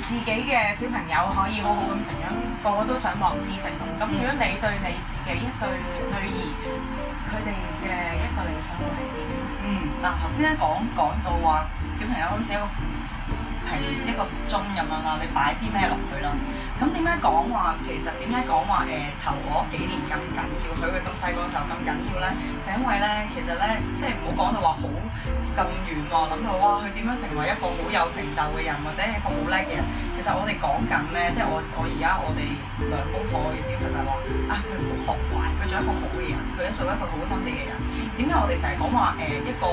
自己嘅小朋友可以好好咁成長，個個都想望子成龍。咁如果你對你自己一對女兒，佢哋嘅一個理想會係點？嗱頭先咧講到話小朋友好似係一個樽咁樣啦，你擺啲咩落去啦？咁點解講話其實點解講話頭嗰幾年咁緊要，佢咁細個嘅時候咁緊要咧？就因為咧，其實咧即係唔好講到話好咁遠喎，諗到哇佢點樣成為一個好有成就嘅人，或者一個好叻嘅人。其實我哋講緊咧，即係我而家我哋兩公婆嘅要求就係話佢唔好學壞，佢做一個好嘅人，佢做一個好心地嘅人。點解我哋成日講話一個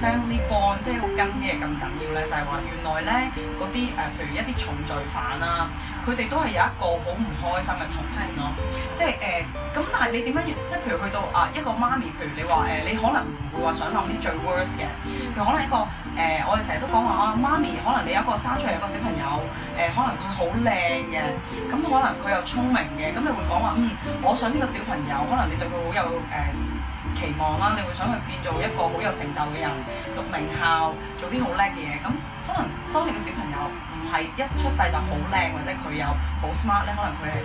family bond 即係個根嘅咁緊要咧？就係話原來咧嗰啲譬如一啲重罪犯啊，佢哋都係有一個好唔開心嘅童年咯。即係咁，但係你點樣即係譬如去到一個媽咪，譬如你話你可能唔會話想諗啲最 worst 嘅，譬如可能一個我哋成日都講話媽咪，可能你有一個生出嚟有個小朋友可能佢好靚嘅，咁可能佢又聰明嘅，咁你會講話我想呢個小朋友，可能你對佢好有期望啦，你會想去變做一個好有成就嘅人，讀名校，做啲好叻嘅嘢。咁可能當你個小朋友唔係一出世就好靚，或者佢有好 smart 咧，可能佢係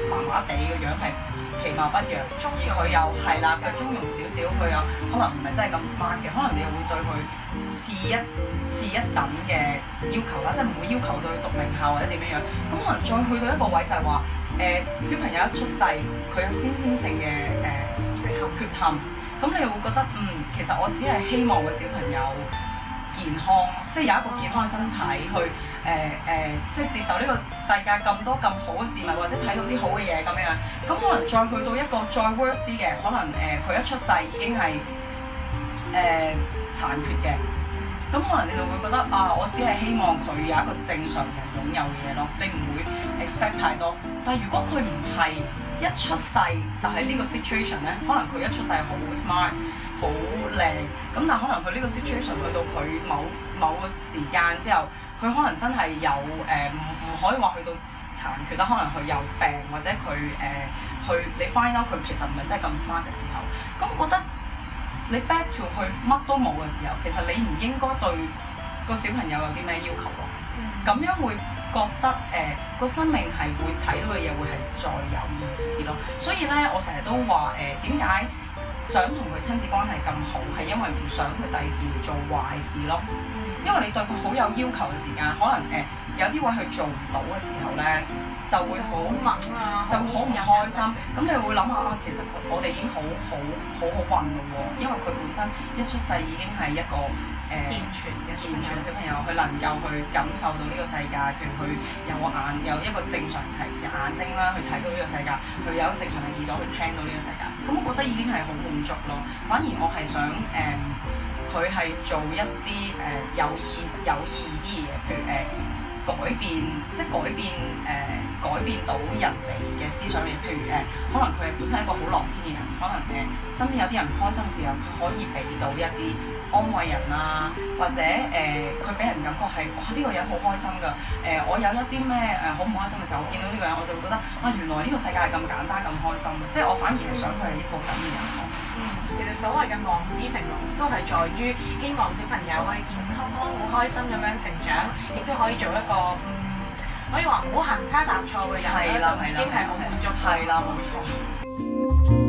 麻麻地個樣係其貌不揚，而佢又係啦，佢中庸少少，佢又可能唔係真係咁 smart 嘅，可能你又會對佢次一等嘅要求啦，即係唔會要求到佢讀名校或者點樣樣。咁可能再去到一個位就係話小朋友一出世，佢有先天性嘅缺陷，咁你又會覺得其實我只係希望個小朋友健康，即係有一個健康嘅身體去即係接受呢個世界咁多咁好嘅事物，或者睇到啲好嘅嘢咁樣。咁可能再去到一個再 worse 啲嘅，可能佢一出世已經係殘缺嘅。咁可能你就會覺得我只係希望佢有一個正常人擁有嘅嘢咯，你唔會 expect 太多。但係如果佢唔係一出世就係呢個 situation 咧，可能佢一出世好 smart 好靚，咁但係可能佢呢個 situation 去到佢某個時間之後，佢可能真係有唔可以話去到殘缺啦，可能佢有病或者佢你 find out 佢其實唔係真係咁 smart 嘅時候，咁我覺得你 back to 佢乜都冇嘅時候，其實你唔應該對個小朋友有啲咩要求咯。咁樣會覺得個生命係會睇到嘅嘢會係再有意義啲咯。所以咧，我成日都話點解想同佢親子關係咁好，係因為唔想佢第時做壞事咯。因為你對佢好有要求嘅時間，可能有啲位佢做唔到嘅時候咧，就會好猛啊，就會好唔開心。咁你會諗下其實我哋已經好運咯喎，因為佢本身一出世已經係一個健全嘅小朋友，佢能夠去感受到呢個世界，譬如佢有一個正常嘅眼睛啦，去睇到呢個世界，佢有一個正常嘅耳朵去聽到呢個世界。咁我覺得已經係好滿足咯。反而我係想佢係做一啲有意義啲嘢，譬如改變到人哋嘅思想嘅，譬如可能佢係本身一個好樂天嘅人，可能身邊有啲人唔開心嘅時候，佢可以俾到一啲安慰人啊，或者佢俾人感覺係呢個人好開心㗎，我有一啲咩好唔開心嘅時候，我見到呢個人我就會覺得原來呢個世界係咁簡單咁開心嘅，即係我反而係想佢係一個咁嘅人咯。其實所謂嘅望子成龍，都係在於希望小朋友可以健康好開心咁樣成長，亦都可以做一個可以話唔好行差踏錯嘅人啦，就已經係好滿足。係啦，冇錯。